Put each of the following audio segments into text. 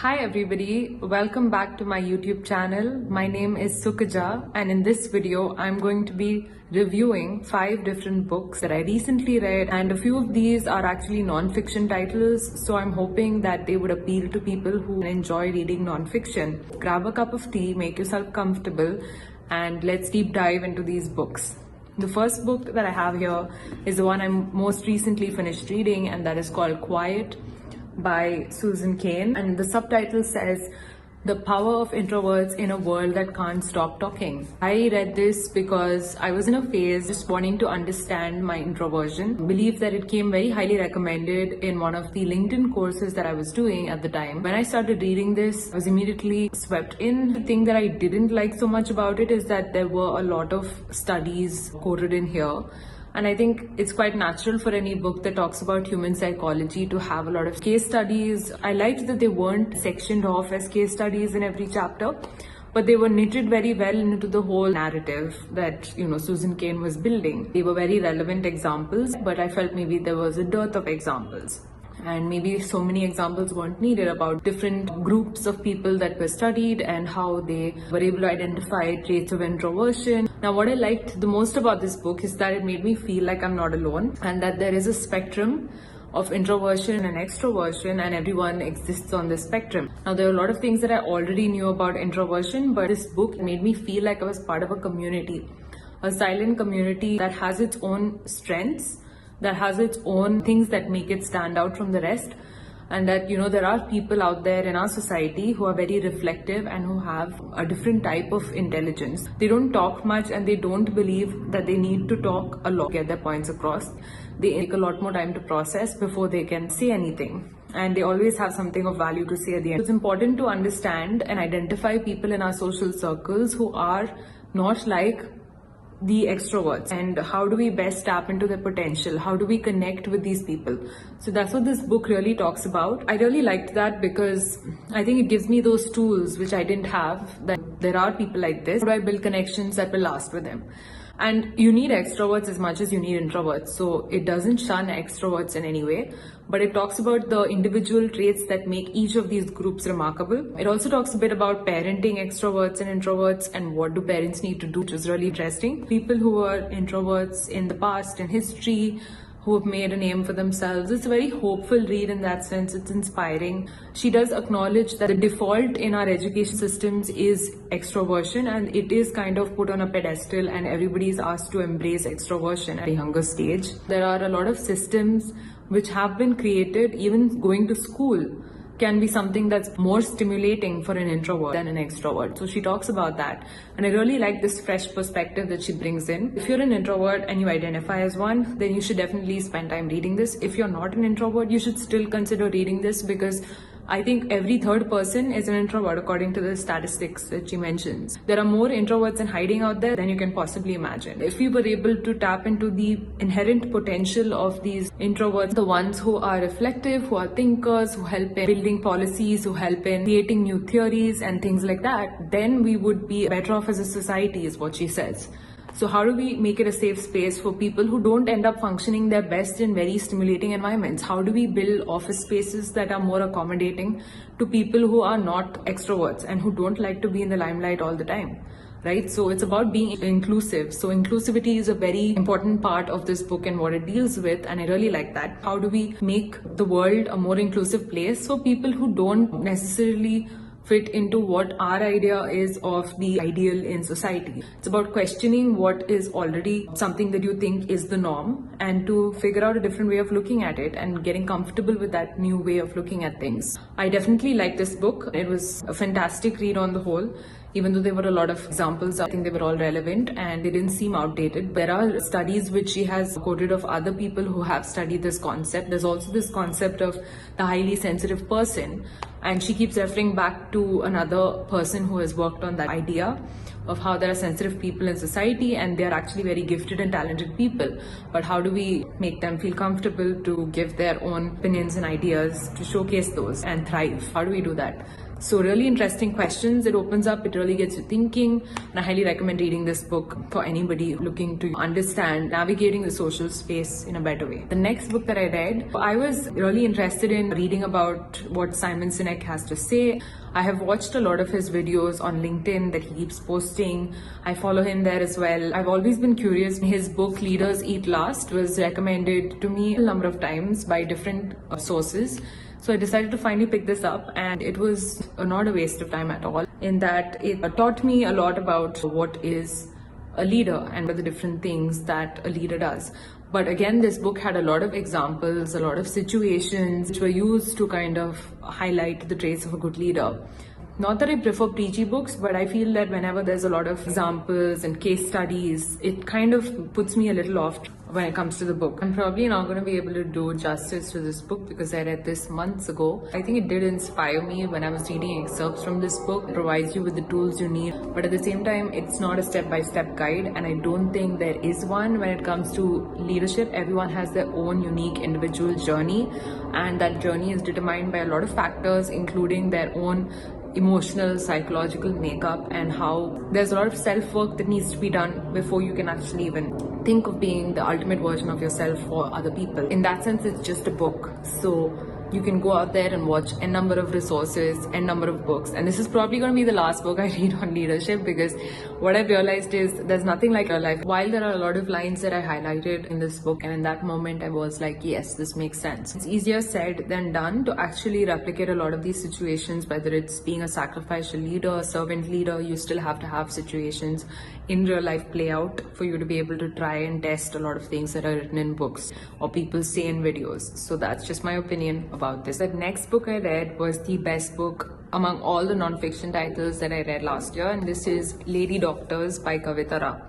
Hi everybody, welcome back to my YouTube channel. My name is Sukaja and in this video I'm going to be reviewing 5 different books that I recently read, and a few of these are actually non-fiction titles, so I'm hoping that they would appeal to people who enjoy reading non-fiction. Grab a cup of tea, make yourself comfortable, and let's deep dive into these books. The first book that I have here is the one I most recently finished reading, and that is called Quiet by Susan Cain, and the subtitle says The Power of Introverts in a World That Can't Stop Talking. I read this because I was in a phase just wanting to understand my introversion. I believe that it came very highly recommended in one of the LinkedIn courses that I was doing at the time. When I started reading this, I was immediately swept in. The thing that I didn't like so much about it is that there were a lot of studies quoted in here. And I think it's quite natural for any book that talks about human psychology to have a lot of case studies. I liked that they weren't sectioned off as case studies in every chapter, but they were knitted very well into the whole narrative that, Susan Cain was building. They were very relevant examples, but I felt maybe there was a dearth of examples. And maybe so many examples weren't needed about different groups of people that were studied and how they were able to identify traits of introversion. Now, what I liked the most about this book is that it made me feel like I'm not alone and that there is a spectrum of introversion and extroversion, and everyone exists on this spectrum. Now, there are a lot of things that I already knew about introversion, but this book made me feel like I was part of a community, a silent community that has its own strengths, that has its own things that make it stand out from the rest, and that there are people out there in our society who are very reflective and who have a different type of intelligence. They don't talk much and they don't believe that they need to talk a lot to get their points across. They take a lot more time to process before they can say anything, and they always have something of value to say at the end. It's important to understand and identify people in our social circles who are not like the extroverts, and how do we best tap into their potential? How do we connect with these people? So that's what this book really talks about. I really liked that because I think it gives me those tools which I didn't have, that there are people like this. How do I build connections that will last with them? And you need extroverts as much as you need introverts. So it doesn't shun extroverts in any way, but it talks about the individual traits that make each of these groups remarkable. It also talks a bit about parenting extroverts and introverts and what do parents need to do, which is really interesting. People who were introverts in the past, in history, who have made a name for themselves. It's a very hopeful read in that sense. It's inspiring. She does acknowledge that the default in our education systems is extroversion, and it is kind of put on a pedestal, and everybody is asked to embrace extroversion at a younger stage. There are a lot of systems which have been created. Even going to school can be something that's more stimulating for an introvert than an extrovert. So she talks about that. And I really like this fresh perspective that she brings in. If you're an introvert and you identify as one, then you should definitely spend time reading this. If you're not an introvert, you should still consider reading this, because I think every third person is an introvert according to the statistics that she mentions. There are more introverts in hiding out there than you can possibly imagine. If we were able to tap into the inherent potential of these introverts, the ones who are reflective, who are thinkers, who help in building policies, who help in creating new theories and things like that, then we would be better off as a society, is what she says. So how do we make it a safe space for people who don't end up functioning their best in very stimulating environments? How do we build office spaces that are more accommodating to people who are not extroverts and who don't like to be in the limelight all the time, right? So it's about being inclusive. So inclusivity is a very important part of this book and what it deals with, and I really like that. How do we make the world a more inclusive place for people who don't necessarily fit into what our idea is of the ideal in society? It's about questioning what is already something that you think is the norm, and to figure out a different way of looking at it and getting comfortable with that new way of looking at things. I definitely like this book. It was a fantastic read on the whole. Even though there were a lot of examples, I think they were all relevant and they didn't seem outdated. There are studies which she has quoted of other people who have studied this concept. There's also this concept of the highly sensitive person, and she keeps referring back to another person who has worked on that idea of how there are sensitive people in society and they're actually very gifted and talented people. But how do we make them feel comfortable to give their own opinions and ideas, to showcase those and thrive? How do we do that? So really interesting questions. It opens up, it really gets you thinking, and I highly recommend reading this book for anybody looking to understand navigating the social space in a better way. The next book that I read, I was really interested in reading about what Simon Sinek has to say. I have watched a lot of his videos on LinkedIn that he keeps posting. I follow him there as well. I've always been curious. His book, Leaders Eat Last, was recommended to me a number of times by different sources. So I decided to finally pick this up, and it was not a waste of time at all, in that it taught me a lot about what is a leader and what the different things that a leader does. But again, this book had a lot of examples, a lot of situations which were used to kind of highlight the traits of a good leader. Not that I prefer preachy books, but I feel that whenever there's a lot of examples and case studies, it kind of puts me a little off when it comes to the book. I'm probably not going to be able to do justice to this book because I read this months ago. I think it did inspire me when I was reading excerpts from this book. It provides you with the tools you need, but at the same time, it's not a step-by-step guide, and I don't think there is one when it comes to leadership. Everyone has their own unique individual journey, and that journey is determined by a lot of factors, including their own emotional, psychological makeup, and how there's a lot of self-work that needs to be done before you can actually even think of being the ultimate version of yourself for other people. In that sense, it's just a book. So you can go out there and watch a number of resources, a number of books. And this is probably going to be the last book I read on leadership, because what I've realized is there's nothing like real life. While there are a lot of lines that I highlighted in this book, and in that moment I was like, yes, this makes sense. It's easier said than done to actually replicate a lot of these situations, whether it's being a sacrificial leader, a servant leader. You still have to have situations in real life play out for you to be able to try and test a lot of things that are written in books or people say in videos. So that's just my opinion about this. The next book I read was the best book among all the non-fiction titles that I read last year, and this is Lady Doctors by Kavitha Rao.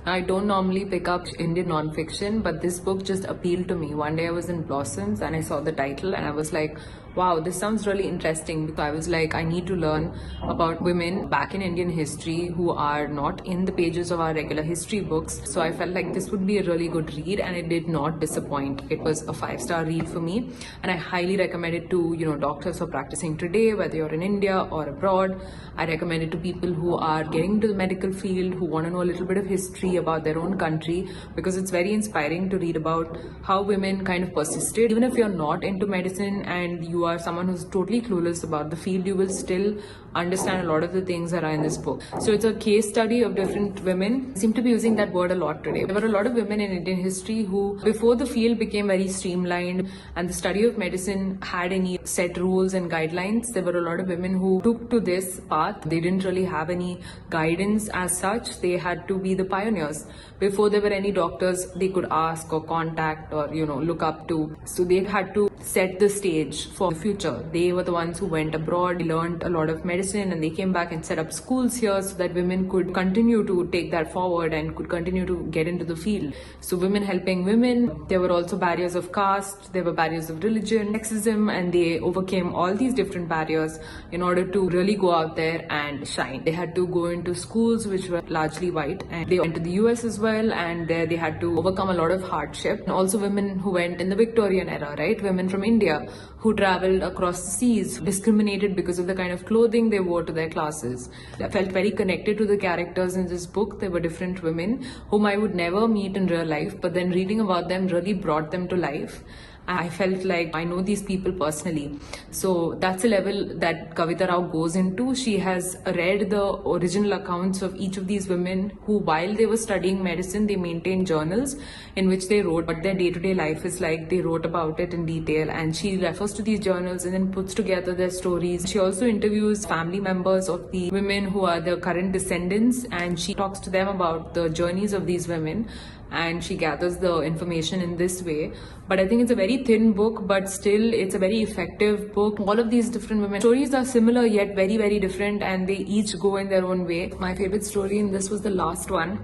Now, I don't normally pick up Indian non-fiction, but this book just appealed to me. One day I was in Blossoms and I saw the title and I was like, wow, this sounds really interesting. Because I was like, I need to learn about women back in Indian history who are not in the pages of our regular history books. So I felt like this would be a really good read, and it did not disappoint. It was a 5-star read for me, and I highly recommend it to, doctors who are practicing today, whether you're in India or abroad. I recommend it to people who are getting into the medical field, who want to know a little bit of history about their own country, because it's very inspiring to read about how women kind of persisted. Even if you're not into medicine and you are someone who's totally clueless about the field, you will still understand a lot of the things that are in this book. So it's a case study of different women. I seem to be using that word a lot today. There were a lot of women in Indian history who, before the field became very streamlined and the study of medicine had any set rules and guidelines, there were a lot of women who took to this path. They didn't really have any guidance as such. They had to be the pioneers. Before there were any doctors they could ask or contact or, look up to. So they had to set the stage for the future. They were the ones who went abroad, learned a lot of medicine, and they came back and set up schools here so that women could continue to take that forward and could continue to get into the field. So women helping women. There were also barriers of caste, there were barriers of religion, sexism, and they overcame all these different barriers in order to really go out there and shine. They had to go into schools which were largely white, and they went to the US as well, and there they had to overcome a lot of hardship. And also women who went in the Victorian era, right? Women from India who traveled across the seas, discriminated because of the kind of clothing they wore to their classes. I felt very connected to the characters in this book. There were different women whom I would never meet in real life, but then reading about them really brought them to life. I felt like I know these people personally. So that's a level that Kavitha Rao goes into. She has read the original accounts of each of these women who, while they were studying medicine, they maintained journals in which they wrote what their day-to-day life is like. They wrote about it in detail, and she refers to these journals and then puts together their stories. She also interviews family members of the women who are the current descendants, and she talks to them about the journeys of these women, and she gathers the information in this way. But I think it's a very thin book, but still it's a very effective book. All of these different women stories are similar yet very, very different, and they each go in their own way. My favorite story in this was the last one.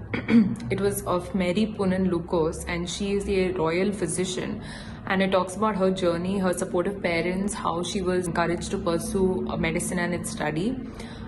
It was of Mary Punan Lucas, and she is a royal physician. and it talks about her journey, her supportive parents, how she was encouraged to pursue medicine and its study,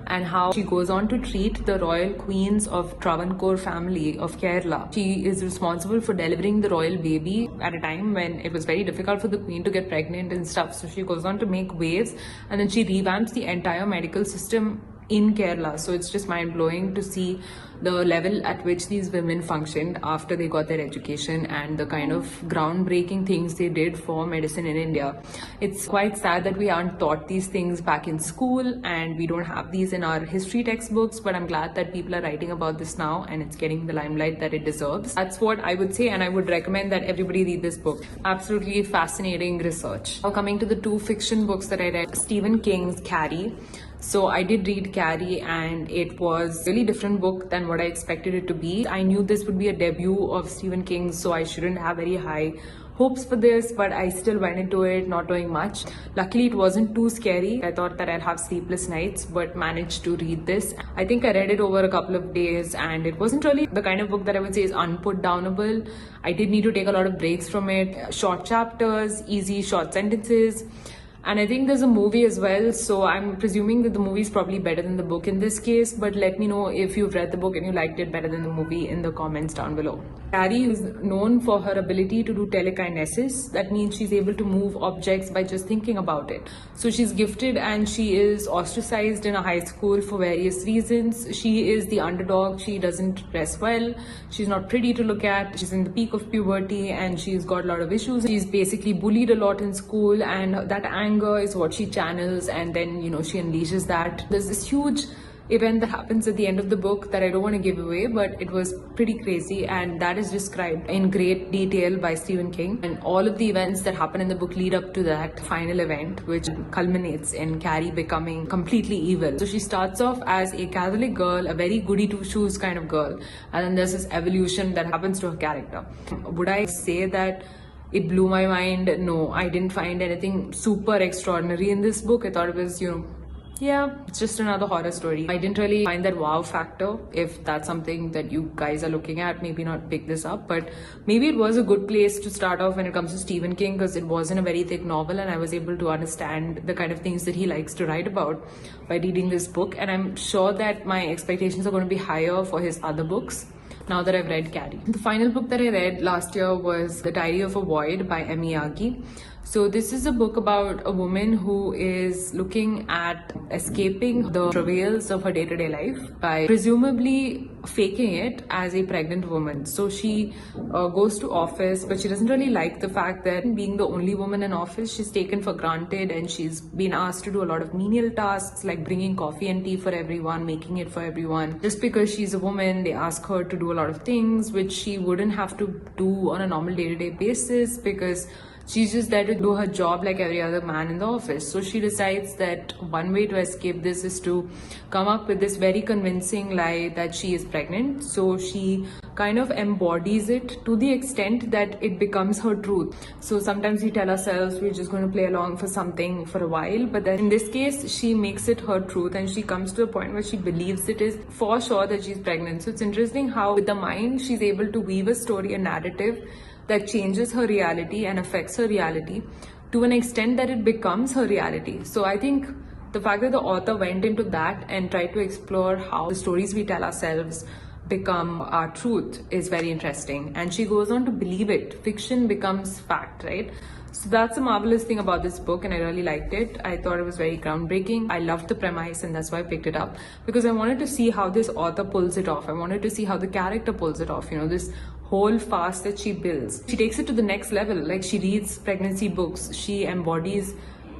and how she goes on to treat the royal queens of Travancore family of Kerala. She is responsible for delivering the royal baby at a time when it was very difficult for the queen to get pregnant and stuff. So she goes on to make waves, and then she revamps the entire medical system in Kerala. So it's just mind-blowing to see the level at which these women functioned after they got their education and the kind of groundbreaking things they did for medicine in India. It's quite sad that we aren't taught these things back in school and we don't have these in our history textbooks, but I'm glad that people are writing about this now and it's getting the limelight that it deserves. That's what I would say, and I would recommend that everybody read this book. Absolutely fascinating research. Now coming to the two fiction books that I read, Stephen King's Carrie. So I did read Carrie and it was a really different book than what I expected it to be. I knew this would be a debut of Stephen King, so I shouldn't have very high hopes for this, but I still went into it not knowing much. Luckily, it wasn't too scary. I thought that I'd have sleepless nights, but managed to read this. I think I read it over a couple of days and it wasn't really the kind of book that I would say is unputdownable. I did need to take a lot of breaks from it. Short chapters, easy short sentences. And I think there's a movie as well, so I'm presuming that the movie is probably better than the book in this case, but let me know if you've read the book and you liked it better than the movie in the comments down below. Carrie is known for her ability to do telekinesis. That means she's able to move objects by just thinking about it. So she's gifted and she is ostracized in a high school for various reasons. She is the underdog. She doesn't dress well. She's not pretty to look at. She's in the peak of puberty and she's got a lot of issues. She's basically bullied a lot in school, and that anger is what she channels, and then she unleashes that. There's this huge event that happens at the end of the book that I don't want to give away, but it was pretty crazy, and that is described in great detail by Stephen King. And all of the events that happen in the book lead up to that final event, which culminates in Carrie becoming completely evil. So she starts off as a Catholic girl, a very goody two shoes kind of girl, and then there's this evolution that happens to her character. Would I say that it blew my mind? No, I didn't find anything super extraordinary in this book. I thought it was, yeah, it's just another horror story. I didn't really find that wow factor. If that's something that you guys are looking at, maybe not pick this up, but maybe it was a good place to start off when it comes to Stephen King, because it wasn't a very thick novel and I was able to understand the kind of things that he likes to write about by reading this book. And I'm sure that my expectations are going to be higher for his other books now that I've read Carrie. The final book that I read last year was The Diary of a Void by Yagi. So this is a book about a woman who is looking at escaping the travails of her day-to-day life by presumably faking it as a pregnant woman. So she goes to office, but she doesn't really like the fact that being the only woman in office, she's taken for granted, and she's been asked to do a lot of menial tasks like bringing coffee and tea for everyone, making it for everyone. Just because she's a woman, they ask her to do a lot of things which she wouldn't have to do on a normal day-to-day basis, because she's just there to do her job like every other man in the office. So she decides that one way to escape this is to come up with this very convincing lie that she is pregnant. So she kind of embodies it to the extent that it becomes her truth. So sometimes we tell ourselves we're just going to play along for something for a while, but then in this case she makes it her truth, and she comes to a point where she believes it is for sure that she's pregnant. So it's interesting how with the mind she's able to weave a story, a narrative that changes her reality and affects her reality to an extent that it becomes her reality. So I think the fact that the author went into that and tried to explore how the stories we tell ourselves become our truth is very interesting. And she goes on to believe it. Fiction becomes fact, right? So that's a marvelous thing about this book, and I really liked it. I thought it was very groundbreaking. I loved the premise, and that's why I picked it up, because I wanted to see how this author pulls it off. I wanted to see how the character pulls it off, this whole farce that she builds. She takes it to the next level. Like, she reads pregnancy books. She embodies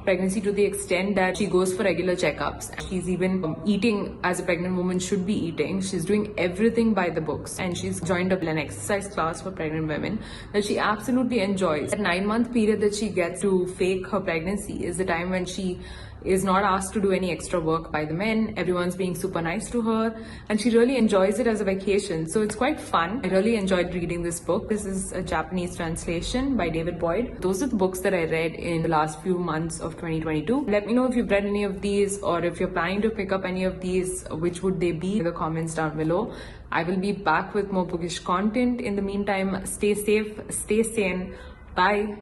pregnancy to the extent that she goes for regular checkups. She's even eating as a pregnant woman should be eating. She's doing everything by the books, and she's joined up an exercise class for pregnant women that she absolutely enjoys. That 9-month period that she gets to fake her pregnancy is the time when she is not asked to do any extra work by the men. Everyone's being super nice to her, and she really enjoys it as a vacation. So it's quite fun. I really enjoyed reading this book. This is a Japanese translation by David Boyd. Those are the books that I read in the last few months of 2022. Let me know if you've read any of these, or if you're planning to pick up any of these, which would they be in the comments down below. I will be back with more bookish content. In the meantime, stay safe, stay sane. Bye.